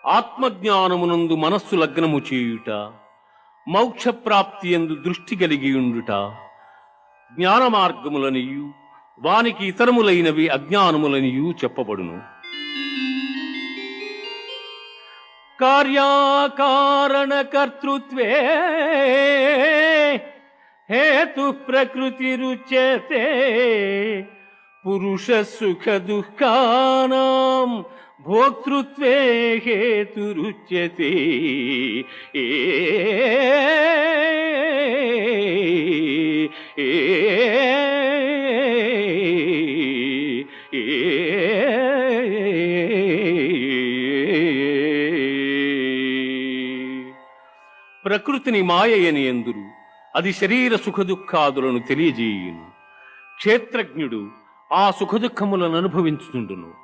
ఆత్మజ్ఞానమునందు మనస్సు లగ్నము చేయుట, మోక్షప్రాప్తి యందు దృష్టి కలిగియుండుట జ్ఞాన మార్గములనియు, వానికి ఇతరములైనవి అజ్ఞానములనియు చెప్పబడును. కార్యాకారణ కర్తృత్వే హేతు ప్రకృతిరుచ్యతే, పురుష సుఖ దుఃఖానాం భోక్తృత్వే హేతురుచ్యతే. ప్రకృతిని మాయయని ఎందురు, అది శరీర సుఖదుఖాదులను తెలియజేయును. క్షేత్రజ్ఞుడు ఆ సుఖదుఖములను అనుభవించుతుండును.